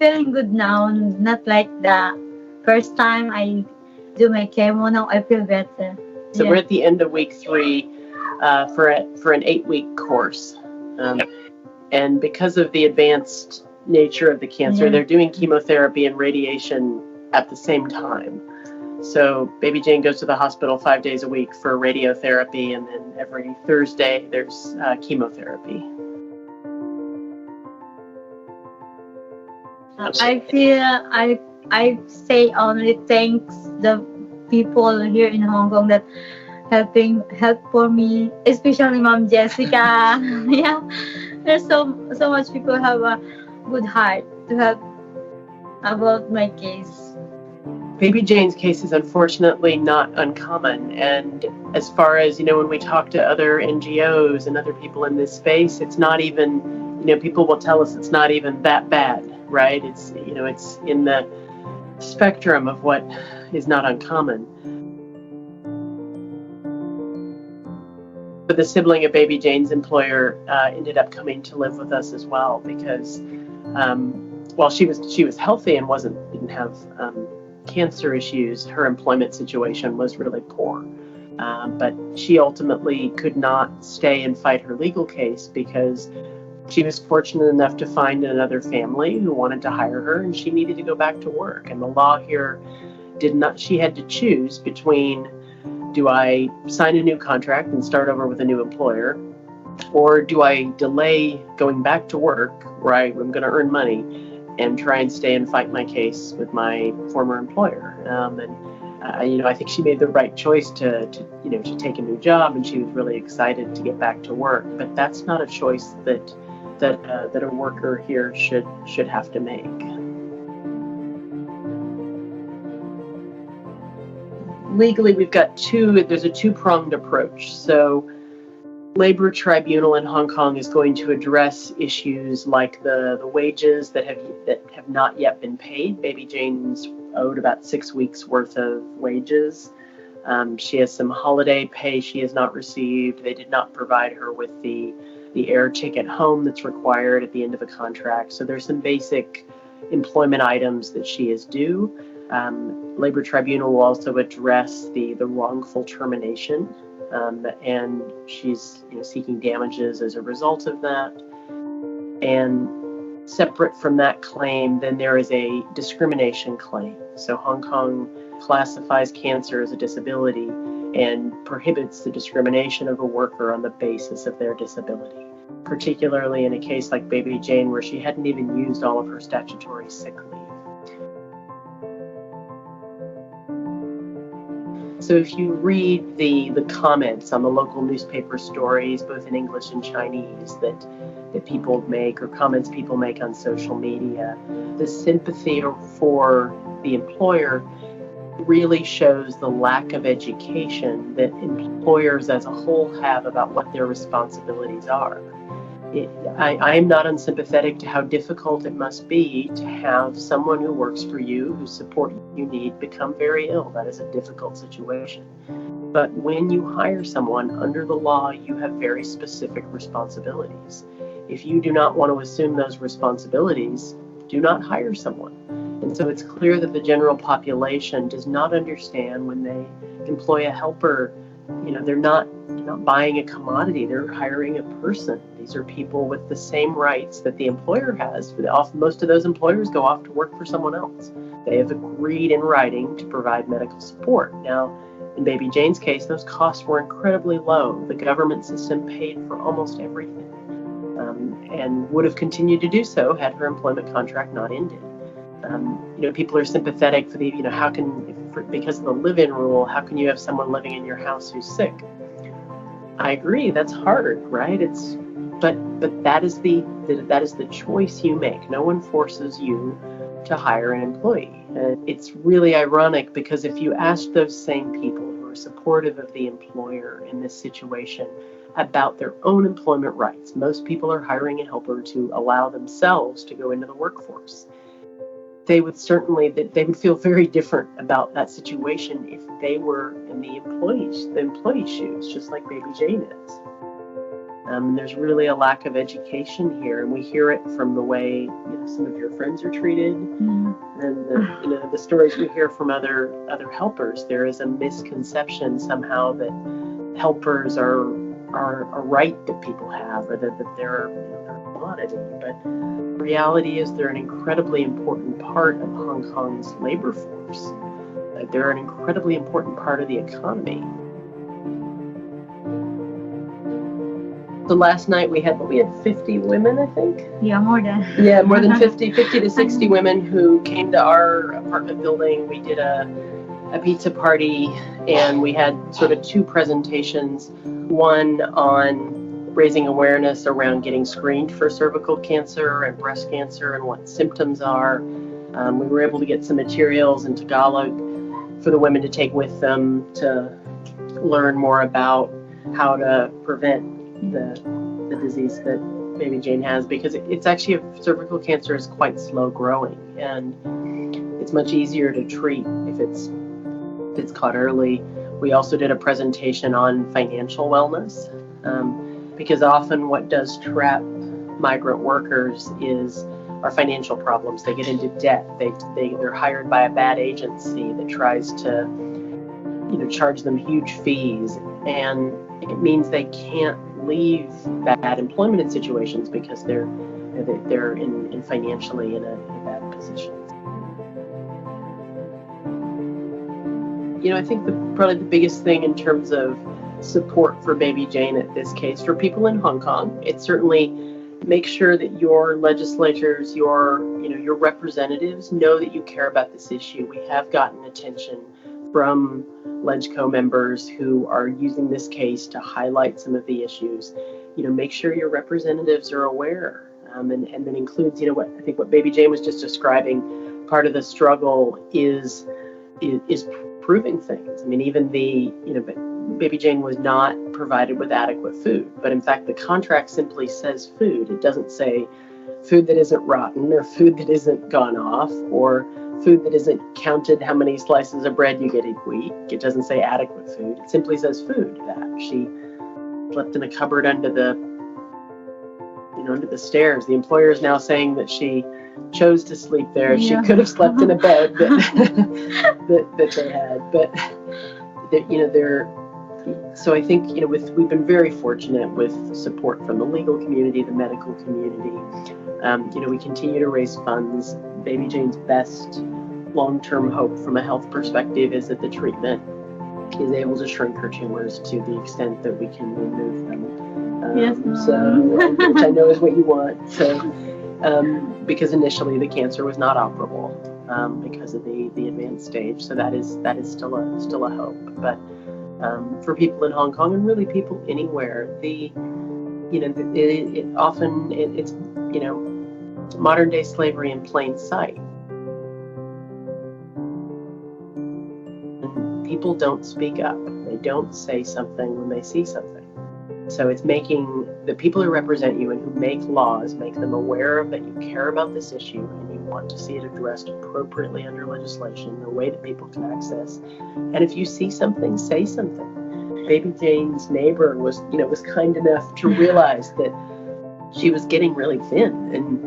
feeling good now, not like the first time I do my chemo. Now I feel better. So we're at the end of week 3 for an 8-week course. And because of the advanced nature of the cancer, they're doing chemotherapy and radiation at the same time. So Baby Jane goes to the hospital 5 days a week for radiotherapy, and then every Thursday there's chemotherapy. I say only thanks the people here in Hong Kong that help for me, especially Mom Jessica. Yeah, there's so much people have a good heart to help about my case. Baby Jane's case is unfortunately not uncommon, and as far as when we talk to other NGOs and other people in this space, it's not even people will tell us it's not even that bad, right? It's it's in the spectrum of what is not uncommon. But the sibling of Baby Jane's employer ended up coming to live with us as well, because while she was healthy and didn't have cancer issues, her employment situation was really poor. But she ultimately could not stay and fight her legal case because she was fortunate enough to find another family who wanted to hire her, and she needed to go back to work. And the law here she had to choose between, do I sign a new contract and start over with a new employer, or do I delay going back to work where I'm going to earn money and try and stay and fight my case with my former employer? I think she made the right choice to take a new job, and she was really excited to get back to work. But that's not a choice that a worker here should have to make. Legally, there's a two-pronged approach. So Labor Tribunal in Hong Kong is going to address issues like the wages that have not yet been paid. Baby Jane's owed about 6 weeks worth of wages. She has some holiday pay she has not received. They did not provide her with the air ticket home that's required at the end of a contract. So there's some basic employment items that she is due. Labor Tribunal will also address the wrongful termination, and she's seeking damages as a result of that. And separate from that claim, then there is a discrimination claim. So Hong Kong classifies cancer as a disability and prohibits the discrimination of a worker on the basis of their disability, particularly in a case like Baby Jane, where she hadn't even used all of her statutory sick leave. So if you read the comments on the local newspaper stories, both in English and Chinese, that people make, or comments people make on social media, the sympathy for the employer really shows the lack of education that employers as a whole have about what their responsibilities are. I am not unsympathetic to how difficult it must be to have someone who works for you, whose support you need, become very ill. That is a difficult situation. But when you hire someone under the law, you have very specific responsibilities. If you do not want to assume those responsibilities, do not hire someone. And so it's clear that the general population does not understand when they employ a helper. They're not buying a commodity, they're hiring a person. These are people with the same rights that the employer has. Most of those employers go off to work for someone else. They have agreed in writing to provide medical support. Now, in Baby Jane's case, those costs were incredibly low. The government system paid for almost everything, and would have continued to do so had her employment contract not ended. People are sympathetic for because of the live-in rule, how can you have someone living in your house who's sick? I agree, that's hard, right? But that is the choice you make. No one forces you to hire an employee. And it's really ironic, because if you ask those same people who are supportive of the employer in this situation about their own employment rights, most people are hiring a helper to allow themselves to go into the workforce. They would feel very different about that situation if they were in the employee shoes, just like Baby Jane is. There's really a lack of education here, and we hear it from the way some of your friends are treated, and the stories we hear from other helpers. There is a misconception somehow that helpers are a right that people have, or that they're a commodity. But the reality is they're an incredibly important part of Hong Kong's labor force. They're an incredibly important part of the economy. So last night we had 50 women, I think? Yeah, more than. Yeah, more than 50 to 60 women who came to our apartment building. We did a pizza party, and we had sort of two presentations, one on raising awareness around getting screened for cervical cancer and breast cancer and what symptoms are. We were able to get some materials in Tagalog for the women to take with them to learn more about how to prevent the disease that Baby Jane has, because it's actually, cervical cancer is quite slow growing, and it's much easier to treat if it's caught early. We also did a presentation on financial wellness, because often what does trap migrant workers are financial problems. They get into debt. They're hired by a bad agency that tries to charge them huge fees, and it means they can't leave bad employment situations because they're in financially in a bad position. I think probably the biggest thing in terms of support for Baby Jane at this case, for people in Hong Kong, it's certainly make sure that your legislators, your representatives know that you care about this issue. We have gotten attention from LegCo members who are using this case to highlight some of the issues. Make sure your representatives are aware, and that includes, what Baby Jane was just describing. Part of the struggle is proving things. I mean, even Baby Jane was not provided with adequate food, but in fact, the contract simply says food. It doesn't say food that isn't rotten, or food that isn't gone off, or food that isn't counted how many slices of bread you get each week. It doesn't say adequate food. It simply says food. That she slept in a cupboard under the stairs. The employer is now saying that she chose to sleep there. Yeah. She could have slept in a bed that they had, but so I think we've been very fortunate with support from the legal community, the medical community. We continue to raise funds. Baby Jane's best long-term hope from a health perspective is that the treatment is able to shrink her tumors to the extent that we can remove them. Yes, which I know is what you want. So, because initially the cancer was not operable because of the advanced stage. So that is still a hope. But for people in Hong Kong, and really people anywhere, it's modern day slavery in plain sight. And people don't speak up. They don't say something when they see something. So it's making the people who represent you and who make laws, make them aware of that you care about this issue and you want to see it addressed appropriately under legislation in a way that people can access. And if you see something, say something. Baby Jane's neighbor was kind enough to realize that she was getting really thin and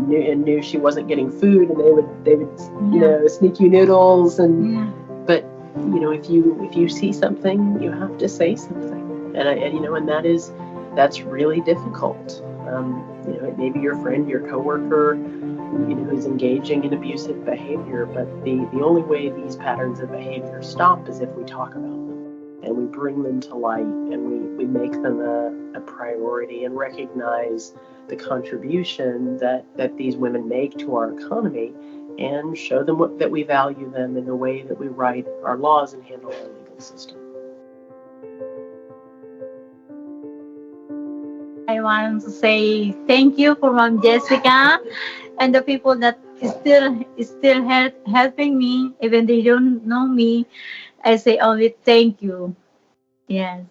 knew she wasn't getting food, and they would sneak you noodles but if you see something, you have to say something. And that's really difficult. It may be your friend, your coworker, who's engaging in abusive behavior, but the only way these patterns of behavior stop is if we talk about them and we bring them to light, and we make them a priority and recognize the contribution that these women make to our economy, and show them that we value them in the way that we write our laws and handle our legal system. I want to say thank you for Mom Jessica and the people that is still helping me, even they don't know me. I say only thank you. Yes.